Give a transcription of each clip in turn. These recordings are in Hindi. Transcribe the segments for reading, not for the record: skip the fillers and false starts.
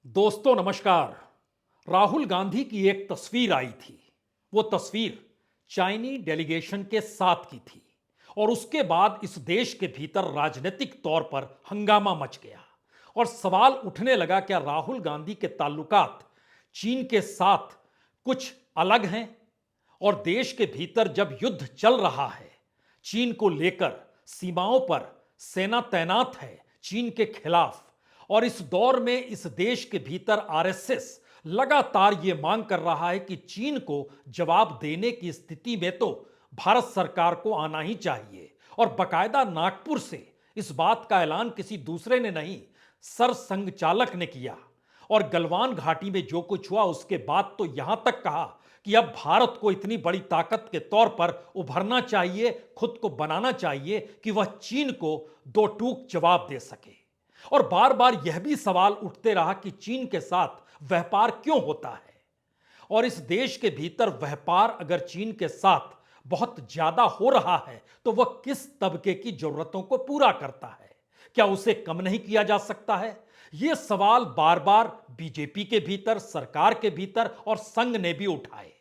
दोस्तों नमस्कार। राहुल गांधी की एक तस्वीर आई थी। वो तस्वीर चाइनी डेलीगेशन के साथ की थी और उसके बाद इस देश के भीतर राजनीतिक तौर पर हंगामा मच गया और सवाल उठने लगा, क्या राहुल गांधी के ताल्लुकात चीन के साथ कुछ अलग हैं? और देश के भीतर जब युद्ध चल रहा है, चीन को लेकर सीमाओं पर सेना तैनात है चीन के खिलाफ, और इस दौर में इस देश के भीतर आरएसएस लगातार यह मांग कर रहा है कि चीन को जवाब देने की स्थिति में तो भारत सरकार को आना ही चाहिए। और बकायदा नागपुर से इस बात का ऐलान किसी दूसरे ने नहीं, सरसंघ चालक ने किया। और गलवान घाटी में जो कुछ हुआ उसके बाद तो यहां तक कहा कि अब भारत को इतनी बड़ी ताकत के तौर पर उभरना चाहिए, खुद को बनाना चाहिए कि वह चीन को दो टूक जवाब दे सके। और बार बार यह भी सवाल उठते रहा कि चीन के साथ व्यापार क्यों होता है, और इस देश के भीतर व्यापार अगर चीन के साथ बहुत ज्यादा हो रहा है तो वह किस तबके की जरूरतों को पूरा करता है, क्या उसे कम नहीं किया जा सकता है? ये सवाल बार बार बीजेपी के भीतर, सरकार के भीतर और संघ ने भी उठाए।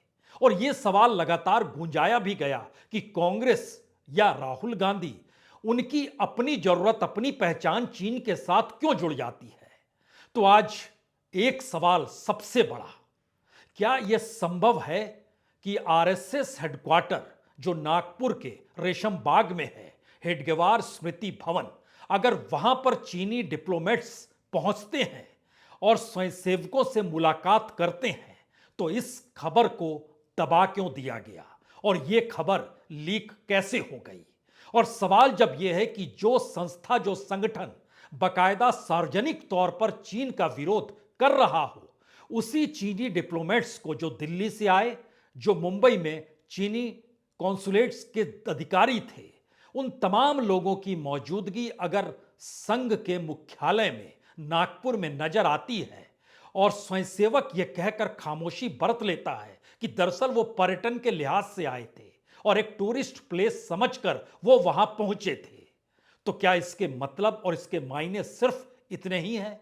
और यह सवाल लगातार गूंजाया भी गया कि कांग्रेस या राहुल गांधी, उनकी अपनी जरूरत, अपनी पहचान चीन के साथ क्यों जुड़ जाती है। तो आज एक सवाल सबसे बड़ा, क्या यह संभव है कि आरएसएस हेडक्वार्टर जो नागपुर के रेशम बाग में है, हेडगेवार स्मृति भवन, अगर वहां पर चीनी डिप्लोमेट्स पहुंचते हैं और स्वयंसेवकों से मुलाकात करते हैं तो इस खबर को दबा क्यों दिया गया और यह खबर लीक कैसे हो गई? और सवाल जब यह है कि जो संस्था, जो संगठन बकायदा सार्वजनिक तौर पर चीन का विरोध कर रहा हो, उसी चीनी डिप्लोमेट्स को जो दिल्ली से आए, जो मुंबई में चीनी कॉन्सुलेट्स के अधिकारी थे, उन तमाम लोगों की मौजूदगी अगर संघ के मुख्यालय में नागपुर में नजर आती है और स्वयंसेवक यह कहकर खामोशी बरत लेता है कि दरअसल वो पर्यटन के लिहाज से आए थे और एक टूरिस्ट प्लेस समझकर वो वहां पहुंचे थे, तो क्या इसके मतलब और इसके मायने सिर्फ इतने ही हैं?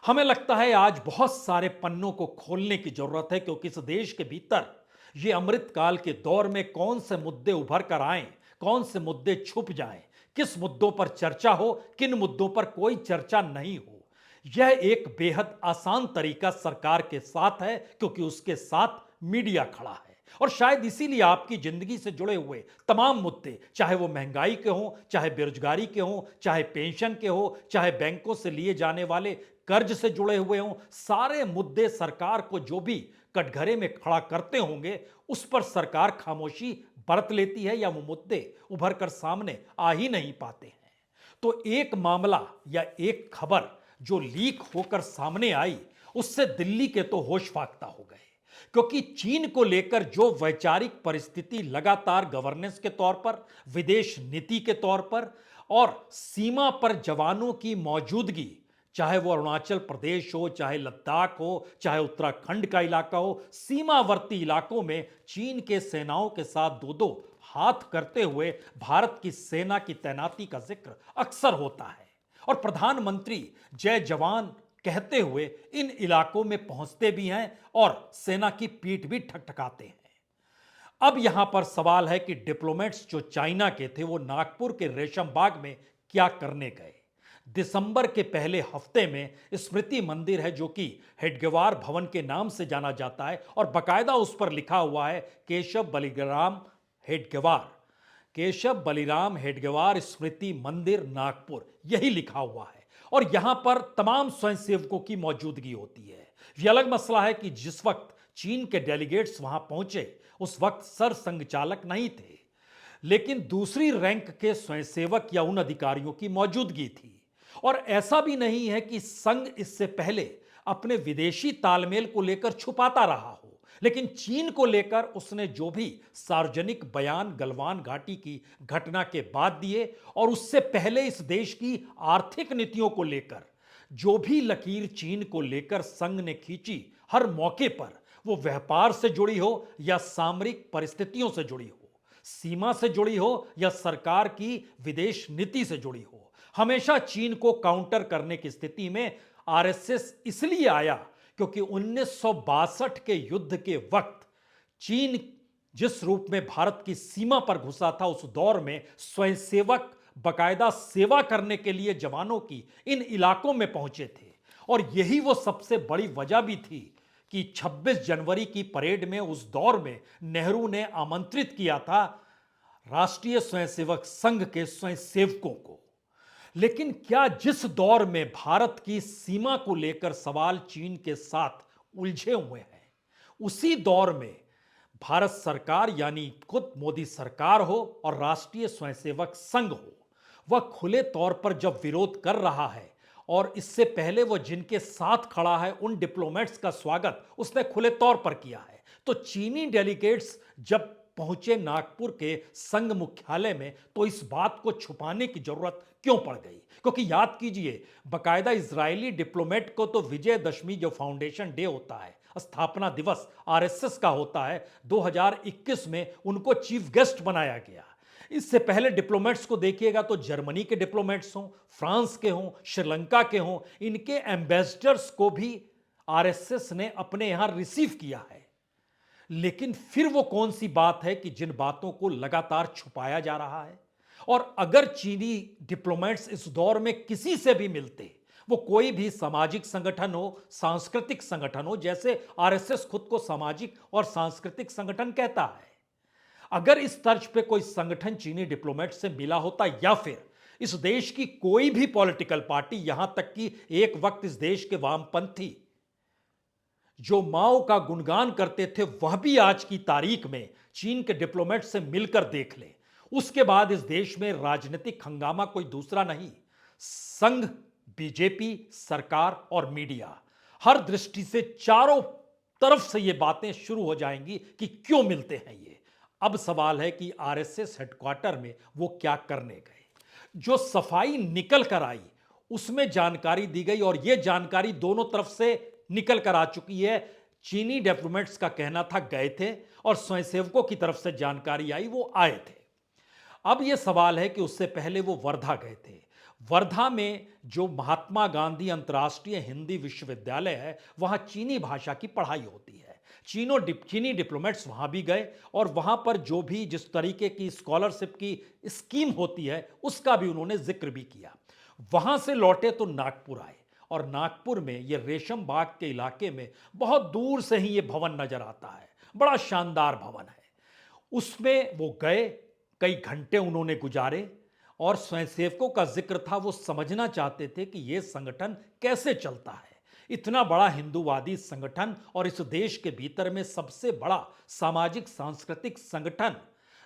हमें लगता है आज बहुत सारे पन्नों को खोलने की जरूरत है, क्योंकि इस देश के भीतर ये अमृतकाल के दौर में कौन से मुद्दे उभर कर आए, कौन से मुद्दे छुप जाएं, किस मुद्दों पर चर्चा हो, किन मुद्दों पर कोई चर्चा नहीं हो। यह एक बेहद आसान तरीका सरकार के साथ है, क्योंकि उसके साथ मीडिया खड़ा है। और शायद इसीलिए आपकी जिंदगी से जुड़े हुए तमाम मुद्दे, चाहे वो महंगाई के हों, चाहे बेरोजगारी के हों, चाहे पेंशन के हों, चाहे बैंकों से लिए जाने वाले कर्ज से जुड़े हुए हों, सारे मुद्दे सरकार को जो भी कटघरे में खड़ा करते होंगे, उस पर सरकार खामोशी बरत लेती है या वो मुद्दे उभर कर सामने आ ही नहीं पाते हैं। तो एक मामला या एक खबर जो लीक होकर सामने आई, उससे दिल्ली के तो होश फाख्ता हो गए, क्योंकि चीन को लेकर जो वैचारिक परिस्थिति लगातार गवर्नेंस के तौर पर, विदेश नीति के तौर पर और सीमा पर जवानों की मौजूदगी, चाहे वो अरुणाचल प्रदेश हो, चाहे लद्दाख हो, चाहे उत्तराखंड का इलाका हो, सीमावर्ती इलाकों में चीन के सेनाओं के साथ दो दो हाथ करते हुए भारत की सेना की तैनाती का जिक्र अक्सर होता है और प्रधानमंत्री जय जवान कहते हुए इन इलाकों में पहुंचते भी हैं और सेना की पीठ भी ठकठकाते हैं। अब यहां पर सवाल है कि डिप्लोमेट्स जो चाइना के थे वो नागपुर के रेशम बाग में क्या करने गए? दिसंबर के पहले हफ्ते में स्मृति मंदिर है जो कि हेडगेवार भवन के नाम से जाना जाता है और बकायदा उस पर लिखा हुआ है केशव बलिराम हेडगेवार, केशव बलिराम हेडगेवार स्मृति मंदिर नागपुर, यही लिखा हुआ है। और यहां पर तमाम स्वयंसेवकों की मौजूदगी होती है। यह अलग मसला है कि जिस वक्त चीन के डेलीगेट्स वहां पहुंचे उस वक्त सरसंघ चालक नहीं थे, लेकिन दूसरी रैंक के स्वयंसेवक या उन अधिकारियों की मौजूदगी थी। और ऐसा भी नहीं है कि संघ इससे पहले अपने विदेशी तालमेल को लेकर छुपाता रहा हो, लेकिन चीन को लेकर उसने जो भी सार्वजनिक बयान गलवान घाटी की घटना के बाद दिए और उससे पहले इस देश की आर्थिक नीतियों को लेकर जो भी लकीर चीन को लेकर संघ ने खींची, हर मौके पर वो व्यापार से जुड़ी हो या सामरिक परिस्थितियों से जुड़ी हो, सीमा से जुड़ी हो या सरकार की विदेश नीति से जुड़ी हो, हमेशा चीन को काउंटर करने की स्थिति में आरएसएस इसलिए आया क्योंकि 1962 के युद्ध के वक्त चीन जिस रूप में भारत की सीमा पर घुसा था, उस दौर में स्वयंसेवक बकायदा सेवा करने के लिए जवानों की इन इलाकों में पहुंचे थे। और यही वो सबसे बड़ी वजह भी थी कि 26 जनवरी की परेड में उस दौर में नेहरू ने आमंत्रित किया था राष्ट्रीय स्वयंसेवक संघ के स्वयंसेवकों को। लेकिन क्या जिस दौर में भारत की सीमा को लेकर सवाल चीन के साथ उलझे हुए हैं, उसी दौर में भारत सरकार यानी खुद मोदी सरकार हो और राष्ट्रीय स्वयंसेवक संघ हो, वह खुले तौर पर जब विरोध कर रहा है और इससे पहले वह जिनके साथ खड़ा है उन डिप्लोमेट्स का स्वागत उसने खुले तौर पर किया है, तो चीनी डेलीगेट्स जब पहुंचे नागपुर के संघ मुख्यालय में तो इस बात को छुपाने की जरूरत क्यों पड़ गई? क्योंकि याद कीजिए, बकायदा इजरायली डिप्लोमेट को तो विजयदशमी जो फाउंडेशन डे होता है, स्थापना दिवस आरएसएस का होता है, 2021 में उनको चीफ गेस्ट बनाया गया। इससे पहले डिप्लोमेट्स को देखिएगा तो जर्मनी के डिप्लोमेट्स हों, फ्रांस के हों, श्रीलंका के हों, इनके एम्बेसडर्स को भी आरएसएस ने अपने यहां रिसीव किया है। लेकिन फिर वो कौन सी बात है कि जिन बातों को लगातार छुपाया जा रहा है? और अगर चीनी डिप्लोमेट्स इस दौर में किसी से भी मिलते, वो कोई भी सामाजिक संगठन हो, सांस्कृतिक संगठन हो, जैसे आरएसएस खुद को सामाजिक और सांस्कृतिक संगठन कहता है, अगर इस तर्ज पे कोई संगठन चीनी डिप्लोमेट से मिला होता या फिर इस देश की कोई भी पॉलिटिकल पार्टी, यहां तक कि एक वक्त इस देश के वामपंथी जो माओ का गुणगान करते थे, वह भी आज की तारीख में चीन के डिप्लोमेट से मिलकर देख ले, उसके बाद इस देश में राजनीतिक हंगामा कोई दूसरा नहीं, संघ, बीजेपी, सरकार और मीडिया, हर दृष्टि से चारों तरफ से ये बातें शुरू हो जाएंगी कि क्यों मिलते हैं ये। अब सवाल है कि आरएसएस हेडक्वार्टर में वो क्या करने गए। जो सफाई निकल कर आई उसमें जानकारी दी गई और यह जानकारी दोनों तरफ से निकल कर आ चुकी है। चीनी डिप्लोमेट्स का कहना था गए थे और स्वयंसेवकों की तरफ से जानकारी आई वो आए थे। अब यह सवाल है कि उससे पहले वो वर्धा गए थे। वर्धा में जो महात्मा गांधी अंतर्राष्ट्रीय हिंदी विश्वविद्यालय है, वहां चीनी भाषा की पढ़ाई होती है। चीनी डिप्लोमेट्स वहां भी गए और वहां पर जो भी जिस तरीके की स्कॉलरशिप की स्कीम होती है उसका भी उन्होंने जिक्र भी किया। वहां से लौटे तो नागपुर आए और नागपुर में ये रेशम बाग के इलाके में बहुत दूर से ही ये भवन नजर आता है, बड़ा शानदार भवन है। उसमें वो गए, कई घंटे उन्होंने गुजारे और स्वयंसेवकों का जिक्र था। वो समझना चाहते थे कि ये संगठन कैसे चलता है, इतना बड़ा हिंदूवादी संगठन और इस देश के भीतर में सबसे बड़ा सामाजिक सांस्कृतिक संगठन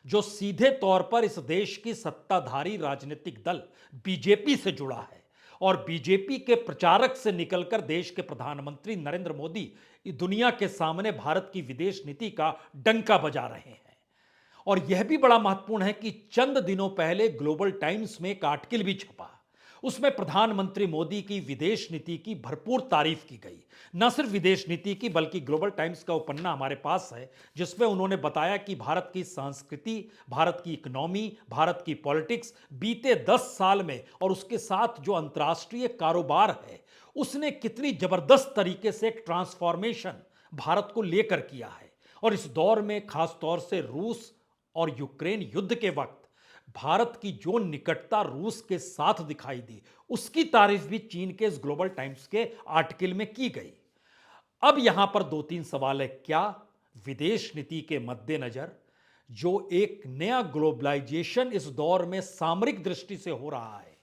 जो सीधे तौर पर इस देश की सत्ताधारी राजनीतिक दल बीजेपी से जुड़ा है और बीजेपी के प्रचारक से निकलकर देश के प्रधानमंत्री नरेंद्र मोदी दुनिया के सामने भारत की विदेश नीति का डंका बजा रहे हैं। और यह भी बड़ा महत्वपूर्ण है कि चंद दिनों पहले ग्लोबल टाइम्स में एक आर्टिकल भी छपा, उसमें प्रधानमंत्री मोदी की विदेश नीति की भरपूर तारीफ की गई। न सिर्फ विदेश नीति की बल्कि ग्लोबल टाइम्स का वो पन्ना हमारे पास है जिसमें उन्होंने बताया कि भारत की संस्कृति, भारत की इकोनॉमी, भारत की पॉलिटिक्स बीते 10 साल में और उसके साथ जो अंतर्राष्ट्रीय कारोबार है उसने कितनी जबरदस्त तरीके से एक ट्रांसफॉर्मेशन भारत को लेकर किया है। और इस दौर में खास तौर से रूस और यूक्रेन युद्ध के वक्त भारत की जो निकटता रूस के साथ दिखाई दी, उसकी तारीफ भी चीन के इस ग्लोबल टाइम्स के आर्टिकल में की गई। अब यहां पर 2-3 सवाल है। क्या विदेश नीति के मद्देनजर जो एक नया ग्लोबलाइजेशन इस दौर में सामरिक दृष्टि से हो रहा है,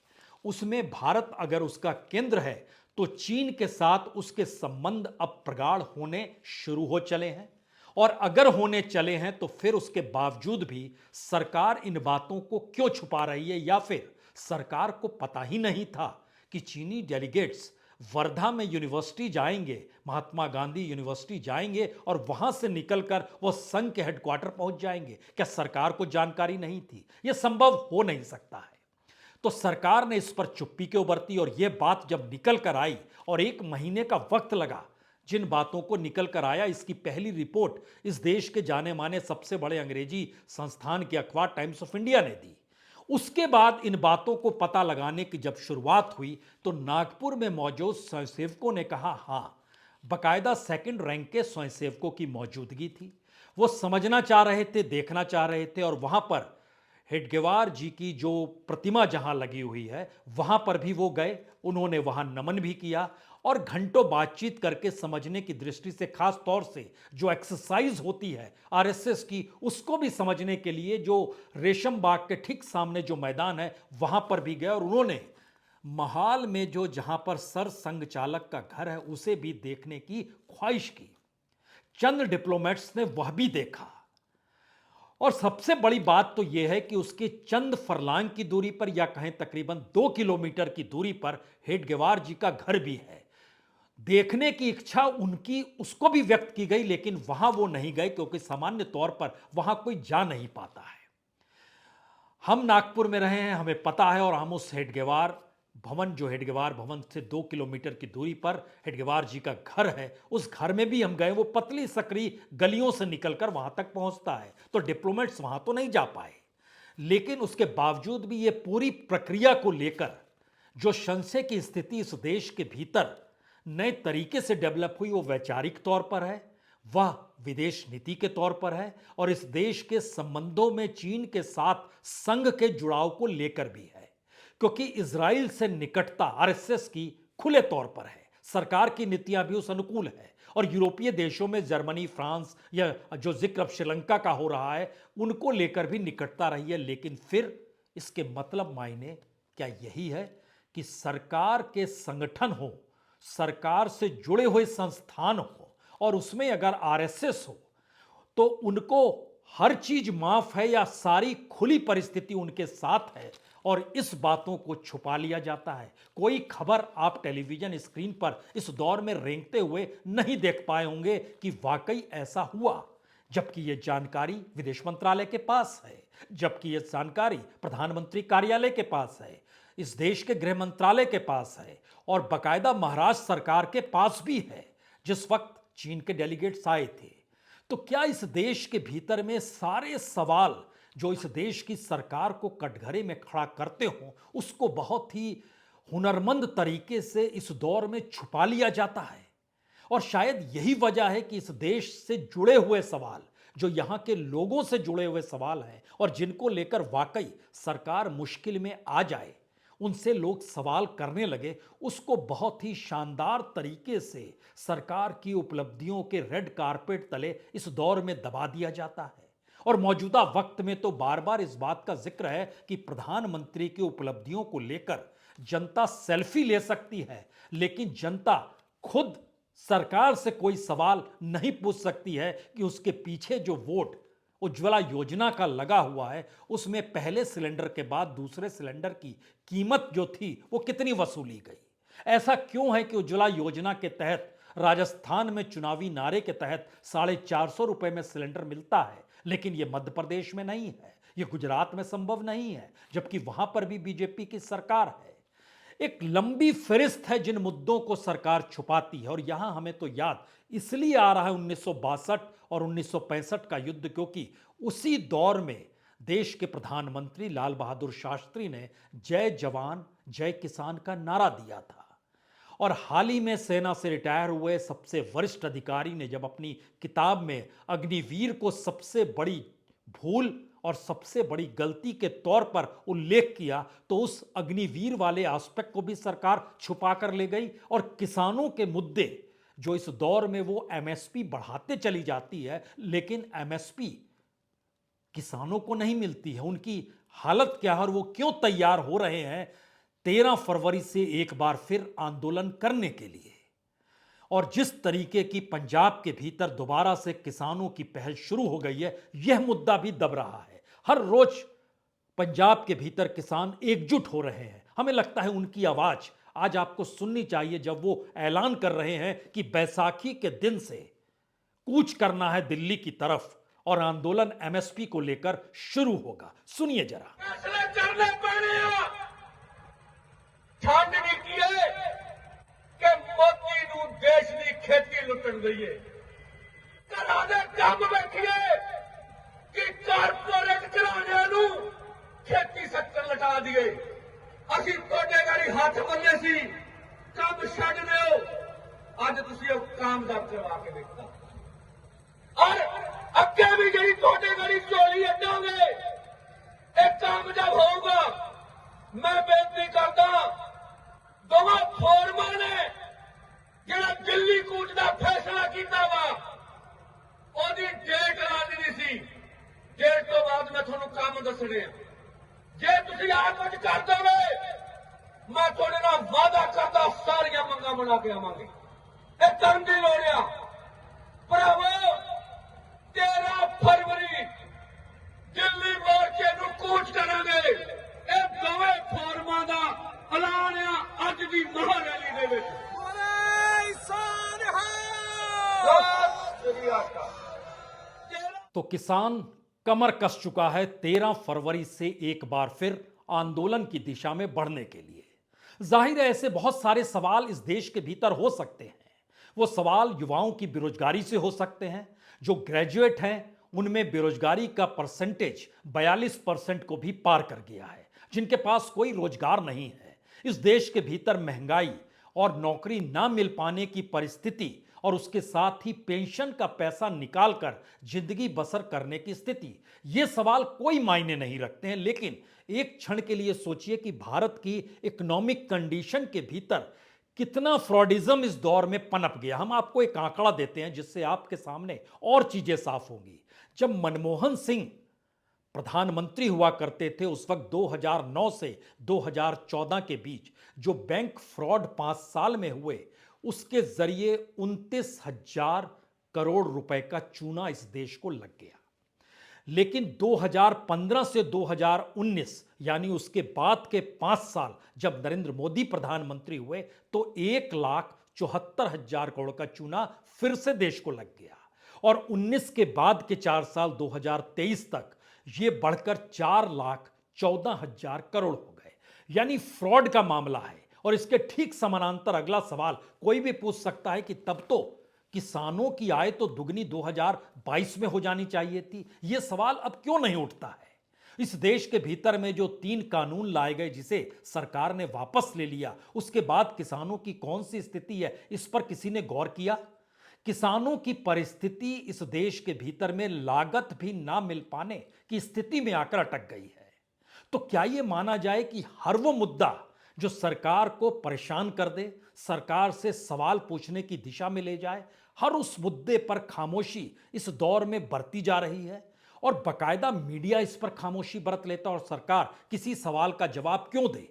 उसमें भारत अगर उसका केंद्र है तो चीन के साथ उसके संबंध अब प्रगाढ़ होने शुरू हो चले हैं। और अगर होने चले हैं तो फिर उसके बावजूद भी सरकार इन बातों को क्यों छुपा रही है, या फिर सरकार को पता ही नहीं था कि चीनी डेलीगेट्स वर्धा में यूनिवर्सिटी जाएंगे, महात्मा गांधी यूनिवर्सिटी जाएंगे और वहां से निकलकर वो संघ के हेडक्वार्टर पहुंच जाएंगे? क्या सरकार को जानकारी नहीं थी? यह संभव हो नहीं सकता है। तो सरकार ने इस पर चुप्पी क्यों बरती? और यह बात जब निकल कर आई और 1 महीने का वक्त लगा जिन बातों को निकल कर आया, इसकी पहली रिपोर्ट इस देश के जाने माने सबसे बड़े अंग्रेजी संस्थान के अखबार टाइम्स ऑफ इंडिया ने दी। उसके बाद इन बातों को पता लगाने की जब शुरुआत हुई तो नागपुर में मौजूद स्वयंसेवकों ने कहा हां, बकायदा सेकंड रैंक के स्वयंसेवकों की मौजूदगी थी। वो समझना चाह रहे थे, देखना चाह रहे थे, और वहां पर हेडगेवार जी की जो प्रतिमा जहां लगी हुई है वहां पर भी वो गए। उन्होंने वहां नमन भी किया और घंटों बातचीत करके समझने की दृष्टि से, खास तौर से जो एक्सरसाइज होती है आरएसएस की, उसको भी समझने के लिए जो रेशम बाग के ठीक सामने जो मैदान है वहां पर भी गए। और उन्होंने महाल में जो जहां पर सर संघ चालक का घर है उसे भी देखने की ख्वाहिश की। चंद डिप्लोमेट्स ने वह भी देखा। और सबसे बड़ी बात तो यह है कि उसके चंद फरलांग की दूरी पर, या कहें तकरीबन 2 किलोमीटर की दूरी पर, हेडगेवार जी का घर भी है। देखने की इच्छा उनकी उसको भी व्यक्त की गई, लेकिन वहां वो नहीं गए क्योंकि सामान्य तौर पर वहां कोई जा नहीं पाता है। हम नागपुर में रहे हैं, हमें पता है, और हम उस हेडगेवार भवन, जो हेडगेवार भवन से 2 किलोमीटर की दूरी पर हेडगेवार जी का घर है, उस घर में भी हम गए। वो पतली सकरी गलियों से निकलकर वहां तक पहुंचता है, तो डिप्लोमेट्स वहां तो नहीं जा पाए। लेकिन उसके बावजूद भी ये पूरी प्रक्रिया को लेकर जो संशय की स्थिति इस देश के भीतर नए तरीके से डेवलप हुई, वो वैचारिक तौर पर है, वह विदेश नीति के तौर पर है, और इस देश के संबंधों में चीन के साथ संघ के जुड़ाव को लेकर भी है। क्योंकि इजराइल से निकटता आरएसएस की खुले तौर पर है, सरकार की नीतियां भी उस अनुकूल है, और यूरोपीय देशों में जर्मनी, फ्रांस, या जो जिक्र अब श्रीलंका का हो रहा है, उनको लेकर भी निकटता रही है। लेकिन फिर इसके मतलब मायने क्या यही है कि सरकार के संगठन हो, सरकार से जुड़े हुए संस्थान हो, और उसमें अगर आरएसएस हो तो उनको हर चीज माफ है, या सारी खुली परिस्थिति उनके साथ है, और इस बातों को छुपा लिया जाता है। कोई खबर आप टेलीविजन स्क्रीन पर इस दौर में रेंगते हुए नहीं देख पाए होंगे कि वाकई ऐसा हुआ, जबकि यह जानकारी विदेश मंत्रालय के पास है, जबकि यह जानकारी प्रधानमंत्री कार्यालय के पास है, इस देश के गृह मंत्रालय के पास है, और बकायदा महाराष्ट्र सरकार के पास भी है जिस वक्त चीन के डेलीगेट्स आए थे। तो क्या इस देश के भीतर में सारे सवाल जो इस देश की सरकार को कटघरे में खड़ा करते हो, उसको बहुत ही हुनरमंद तरीके से इस दौर में छुपा लिया जाता है? और शायद यही वजह है कि इस देश से जुड़े हुए सवाल, जो यहां के लोगों से जुड़े हुए सवाल हैं और जिनको लेकर वाकई सरकार मुश्किल में आ जाए, उनसे लोग सवाल करने लगे, उसको बहुत ही शानदार तरीके से सरकार की उपलब्धियों के रेड कारपेट तले इस दौर में दबा दिया जाता है। और मौजूदा वक्त में तो बार बार इस बात का जिक्र है कि प्रधानमंत्री की उपलब्धियों को लेकर जनता सेल्फी ले सकती है, लेकिन जनता खुद सरकार से कोई सवाल नहीं पूछ सकती है कि उसके पीछे जो वोट उज्ज्वला योजना का लगा हुआ है, उसमें पहले सिलेंडर के बाद दूसरे सिलेंडर की कीमत जो थी वो कितनी वसूली गई। ऐसा क्यों है कि उज्ज्वला योजना के तहत राजस्थान में चुनावी नारे के तहत 450 रुपए में सिलेंडर मिलता है, लेकिन यह मध्य प्रदेश में नहीं है, यह गुजरात में संभव नहीं है, जबकि वहां पर भी बीजेपी की सरकार है। एक लंबी फहरिस्त है जिन मुद्दों को सरकार छुपाती है, और यहां हमें तो याद इसलिए आ रहा है 1962 और 1965 का युद्ध, क्योंकि उसी दौर में देश के प्रधानमंत्री लाल बहादुर शास्त्री ने जय जवान जय किसान का नारा दिया था। और हाल ही में सेना से रिटायर हुए सबसे वरिष्ठ अधिकारी ने जब अपनी किताब में अग्निवीर को सबसे बड़ी भूल और सबसे बड़ी गलती के तौर पर उल्लेख किया, तो उस अग्निवीर वाले एस्पेक्ट को भी सरकार छुपा कर ले गई। और किसानों के मुद्दे जो इस दौर में वो एमएसपी बढ़ाते चली जाती है, लेकिन एमएसपी किसानों को नहीं मिलती है। उनकी हालत क्या है और वो क्यों तैयार हो रहे हैं 13 फरवरी से एक बार फिर आंदोलन करने के लिए। और जिस तरीके की पंजाब के भीतर दोबारा से किसानों की पहल शुरू हो गई है, यह मुद्दा भी दब रहा है। हर रोज पंजाब के भीतर किसान एकजुट हो रहे हैं। हमें लगता है उनकी आवाज आज आपको सुननी चाहिए जब वो ऐलान कर रहे हैं कि बैसाखी के दिन से कूच करना है दिल्ली की तरफ और आंदोलन एमएसपी को लेकर शुरू होगा। सुनिए जरा। फैसले करने पड़े छाननी की है कि मोदी नू देश की खेती लुटन गई है। घरां दे काम बैठिए कि कारपोरेट घराणियां नू खेती सेक्टर ਹੱਥ ਬੰਨੇ ਸੀ ਕੰਮ ਛੱਡ ਦਿਓ ਅੱਜ ਤੁਸੀਂ ਉਹ ਕੰਮ ਦਾ ਕਰਵਾ ਕੇ ਦੇਖਤਾ ਔਰ ਅੱਗੇ ਵੀ ਜਿਹੜੀ ਤੁਹਾਡੇ ਗੜੀ ਝੋਲੀ ਅੱਡਾਂਗੇ ਇਹ ਕਾਮਯਾਬ ਹੋਊਗਾ ਮੈਂ ਬੇਨਤੀ ਕਰਦਾ ਦੋਵਾਂ ਫੋਰਮਾਂ ਨੇ ਜਿਹੜਾ ਦਿੱਲੀ ਕੂਚ ਦਾ ਫੈਸਲਾ ਕੀਤਾ ਵਾ ਉਹਦੀ ਡੇਟ ਲਾ ਦਿੱਤੀ ਸੀ ਡੇਟ ਤੋਂ ਬਾਅਦ ਮੈਂ ਤੁਹਾਨੂੰ ਕੰਮ ਦੱਸਣੇ ਆ ਜੇ ਤੁਸੀਂ ਆਹ ਕੁਝ ਕਰ ਦੋਗੇ ਮੈਂ ਤੁਹਾਡੇ ਨਾਲ ਵਾਅਦਾ ਕਰਦਾ ਸਾਰੀਆਂ ਮੰਗਾਂ ਬਣਾ ਕੇ ਆਵਾਂਗੇ ਇਹ ਕਰਨ ਦੀ ਲੋੜ ਆ ਭਰਾਵੋ 13 ਫਰਵਰੀ ਦਿੱਲੀ ਮੋਰਚੇ ਨੂੰ ਕੂਚ ਕਰਾਂਗੇ ਇਹ ਦੋਵੇਂ ਫੋਰਮਾਂ ਦਾ ਐਲਾਨ ਆ ਅੱਜ ਦੀ ਮਹਾਰੈਲੀ ਦੇ ਵਿੱਚ तो किसान कमर कस चुका है 13 फरवरी से एक बार फिर आंदोलन की दिशा में बढ़ने के लिए। जाहिर है ऐसे बहुत सारे सवाल इस देश के भीतर हो सकते हैं। वो सवाल युवाओं की बेरोजगारी से हो सकते हैं। जो ग्रेजुएट हैं उनमें बेरोजगारी का परसेंटेज 42% को भी पार कर गया है। जिनके पास कोई रोजगार नहीं है, इस देश के भीतर महंगाई और नौकरी ना मिल पाने की परिस्थिति और उसके साथ ही पेंशन का पैसा निकालकर जिंदगी बसर करने की स्थिति, ये सवाल कोई मायने नहीं रखते हैं। लेकिन एक क्षण के लिए सोचिए कि भारत की इकोनॉमिक कंडीशन के भीतर कितना फ्रॉडिज्म इस दौर में पनप गया। हम आपको एक आंकड़ा देते हैं जिससे आपके सामने और चीजें साफ होंगी। जब मनमोहन सिंह प्रधानमंत्री हुआ करते थे उस वक्त 2009 से 2014 के बीच जो बैंक फ्रॉड 5 साल में हुए उसके जरिए 29,000 करोड़ रुपए का चूना इस देश को लग गया। लेकिन 2015 से 2019 यानी उसके बाद के 5 साल जब नरेंद्र मोदी प्रधानमंत्री हुए तो 1,74,000 करोड़ का चूना फिर से देश को लग गया और 19 के बाद के 4 साल 2023 तक ये बढ़कर 4,14,000 करोड़ हो गए। यानी फ्रॉड का मामला है। और इसके ठीक समानांतर अगला सवाल कोई भी पूछ सकता है कि तब तो किसानों की आय तो दुगनी 2022 में हो जानी चाहिए थी। यह सवाल अब क्यों नहीं उठता है? इस देश के भीतर में जो 3 कानून लाए गए जिसे सरकार ने वापस ले लिया उसके बाद किसानों की कौन सी स्थिति है, इस पर किसी ने गौर किया? किसानों की परिस्थिति इस देश के भीतर में लागत भी ना मिल पाने की स्थिति में आकर अटक गई है। तो क्या यह माना जाए कि हर वो मुद्दा जो सरकार को परेशान कर दे, सरकार से सवाल पूछने की दिशा में ले जाए, हर उस मुद्दे पर खामोशी इस दौर में बरती जा रही है और बकायदा मीडिया इस पर खामोशी बरत लेता और सरकार किसी सवाल का जवाब क्यों दे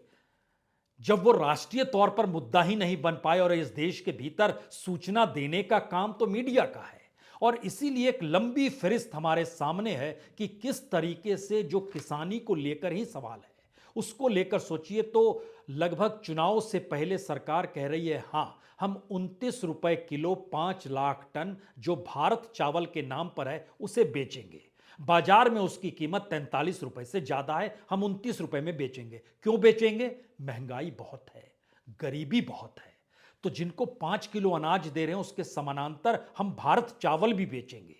जब वो राष्ट्रीय तौर पर मुद्दा ही नहीं बन पाए। और इस देश के भीतर सूचना देने का काम तो मीडिया का है और इसीलिए एक लंबी फहरिस्त हमारे सामने है कि किस तरीके से जो किसानी को लेकर ही सवाल है उसको लेकर सोचिए। तो लगभग चुनाव से पहले सरकार कह रही है हां हम 29 रुपए किलो 5 लाख टन जो भारत चावल के नाम पर है उसे बेचेंगे। बाजार में उसकी कीमत 43 रुपए से ज्यादा है, हम 29 रुपए में बेचेंगे। क्यों बेचेंगे? महंगाई बहुत है, गरीबी बहुत है। तो जिनको 5 किलो अनाज दे रहे हैं उसके समानांतर हम भारत चावल भी बेचेंगे।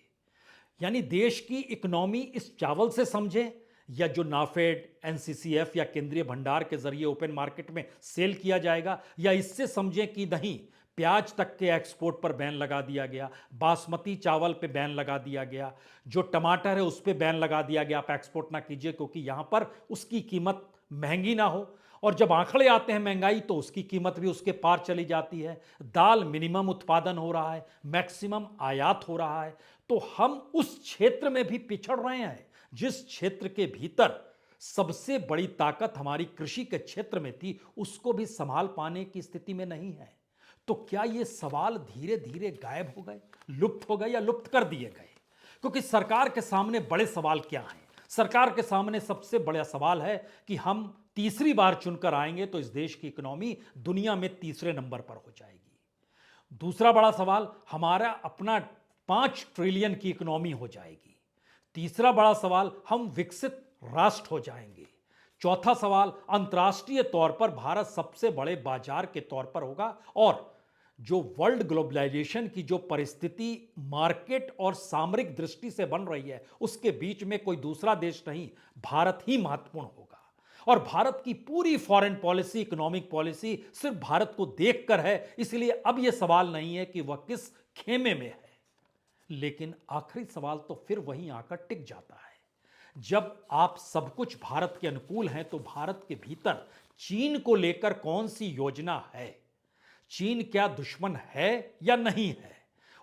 यानी देश की इकोनॉमी इस चावल से समझे या जो नाफेड, एनसीसीएफ या केंद्रीय भंडार के जरिए ओपन मार्केट में सेल किया जाएगा, या इससे समझें कि नहीं प्याज तक के एक्सपोर्ट पर बैन लगा दिया गया, बासमती चावल पे बैन लगा दिया गया, जो टमाटर है उस पे बैन लगा दिया गया, आप एक्सपोर्ट ना कीजिए क्योंकि यहां पर उसकी कीमत महंगी ना हो। और जब आंकड़े आते हैं महंगाई तो उसकी कीमत भी उसके पार चली जाती है। दाल मिनिमम उत्पादन हो रहा है, मैक्सिमम आयात हो रहा है। तो हम उस क्षेत्र में भी पिछड़ रहे हैं जिस क्षेत्र के भीतर सबसे बड़ी ताकत हमारी कृषि के क्षेत्र में थी, उसको भी संभाल पाने की स्थिति में नहीं है। तो क्या ये सवाल धीरे धीरे गायब हो गए, लुप्त हो गए या लुप्त कर दिए गए? क्योंकि सरकार के सामने बड़े सवाल क्या हैं? सरकार के सामने सबसे बड़ा सवाल है कि हम तीसरी बार चुनकर आएंगे तो इस देश की इकोनॉमी दुनिया में तीसरे नंबर पर हो जाएगी। दूसरा बड़ा सवाल, हमारा अपना 5 ट्रिलियन की इकोनॉमी हो जाएगी। तीसरा बड़ा सवाल, हम विकसित राष्ट्र हो जाएंगे। चौथा सवाल, अंतर्राष्ट्रीय तौर पर भारत सबसे बड़े बाजार के तौर पर होगा और जो वर्ल्ड ग्लोबलाइजेशन की जो परिस्थिति मार्केट और सामरिक दृष्टि से बन रही है उसके बीच में कोई दूसरा देश नहीं, भारत ही महत्वपूर्ण होगा। और भारत की पूरी फॉरेन पॉलिसी, इकोनॉमिक पॉलिसी सिर्फ भारत को देखकर है, इसलिए अब यह सवाल नहीं है कि वह किस खेमे में है। लेकिन आखिरी सवाल तो फिर वहीं आकर टिक जाता है। जब आप सब कुछ भारत के अनुकूल हैं, तो भारत के भीतर चीन को लेकर कौन सी योजना है? चीन क्या दुश्मन है या नहीं है?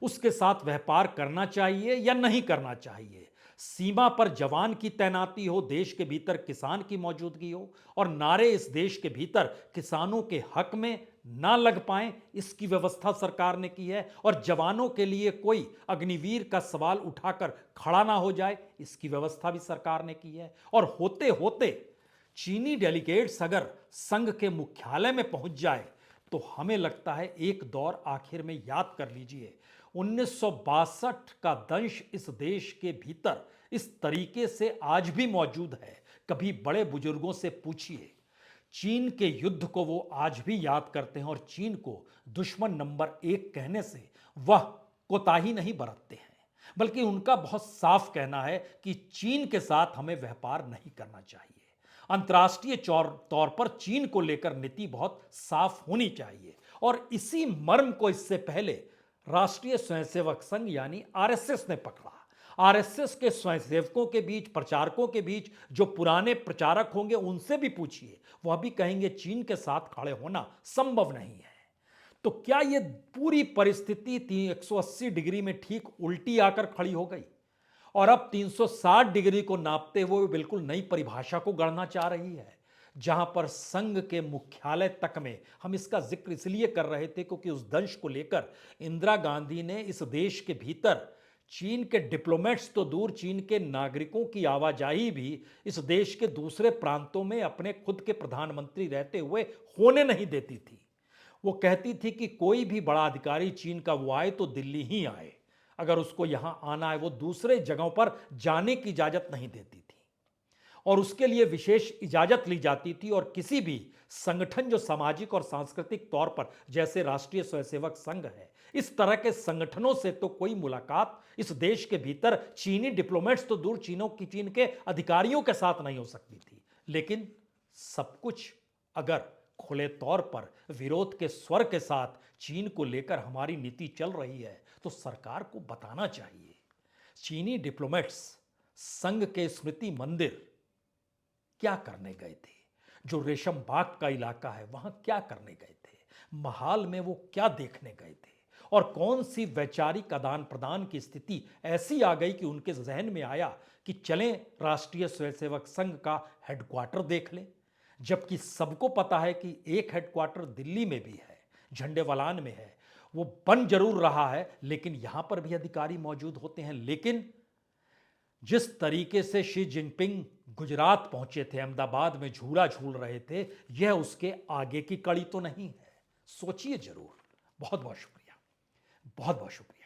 उसके साथ व्यापार करना चाहिए या नहीं करना चाहिए? सीमा पर जवान की तैनाती हो, देश के भीतर किसान की मौजूदगी हो और नारे इस देश के भीतर किसानों के हक में ना लग पाएं, इसकी व्यवस्था सरकार ने की है। और जवानों के लिए कोई अग्निवीर का सवाल उठाकर खड़ा ना हो जाए, इसकी व्यवस्था भी सरकार ने की है। और होते होते चीनी डेलीगेट्स अगर संघ के मुख्यालय में पहुंच जाए, तो हमें लगता है एक दौर आखिर में याद कर लीजिए, 1962 का दंश इस देश के भीतर इस तरीके से आज भी मौजूद है। कभी बड़े बुजुर्गों से पूछिए, चीन के युद्ध को वो आज भी याद करते हैं और चीन को दुश्मन नंबर 1 कहने से वह कोताही नहीं बरतते हैं, बल्कि उनका बहुत साफ कहना है कि चीन के साथ हमें व्यापार नहीं करना चाहिए। अंतर्राष्ट्रीय तौर पर चीन को लेकर नीति बहुत साफ होनी चाहिए। और इसी मर्म को इससे पहले राष्ट्रीय स्वयंसेवक संघ यानी आरएसएस ने पकड़ा। आरएसएस के स्वयंसेवकों के बीच, प्रचारकों के बीच जो पुराने प्रचारक होंगे उनसे भी पूछिए, वह भी कहेंगे चीन के साथ खड़े होना संभव नहीं है। तो क्या यह पूरी परिस्थिति 180 डिग्री में ठीक उल्टी आकर खड़ी हो गई और अब 360 डिग्री को नापते हुए बिल्कुल नई परिभाषा को गढ़ना चाह रही है, जहां पर संघ के मुख्यालय तक में, हम इसका जिक्र इसलिए कर रहे थे क्योंकि उस दंश को लेकर इंदिरा गांधी ने इस देश के भीतर चीन के डिप्लोमेट्स तो दूर, चीन के नागरिकों की आवाजाही भी इस देश के दूसरे प्रांतों में अपने खुद के प्रधानमंत्री रहते हुए होने नहीं देती थी। वो कहती थी कि कोई भी बड़ा अधिकारी चीन का वो आए तो दिल्ली ही आए, अगर उसको यहां आना है, वो दूसरे जगहों पर जाने की इजाजत नहीं देती थी और उसके लिए विशेष इजाजत ली जाती थी। और किसी भी संगठन जो सामाजिक और सांस्कृतिक तौर पर, जैसे राष्ट्रीय स्वयंसेवक संघ है, इस तरह के संगठनों से तो कोई मुलाकात इस देश के भीतर चीनी डिप्लोमेट्स तो दूर, चीन के अधिकारियों के साथ नहीं हो सकती थी। लेकिन सब कुछ अगर खुले तौर पर विरोध के स्वर के साथ चीन को लेकर हमारी नीति चल रही है, तो सरकार को बताना चाहिए चीनी डिप्लोमेट्स संघ के स्मृति मंदिर क्या करने गए थे, जो रेशम बाग का इलाका है वहां क्या करने गए थे, महाल में वो क्या देखने गए थे, और कौन सी वैचारिक आदान प्रदान की स्थिति ऐसी आ गई कि उनके जहन में आया कि चलें राष्ट्रीय स्वयंसेवक संघ का हेडक्वार्टर देख लें। जबकि सबको पता है कि एक हेडक्वार्टर दिल्ली में भी है, झंडेवालान में है, वो बन जरूर रहा है, लेकिन यहां पर भी अधिकारी मौजूद होते हैं। लेकिन जिस तरीके से शी जिनपिंग गुजरात पहुंचे थे, अहमदाबाद में झूला झूल रहे थे, यह उसके आगे की कड़ी तो नहीं है। सोचिए जरूर। बहुत बहुत शुक्रिया, बहुत बहुत शुक्रिया।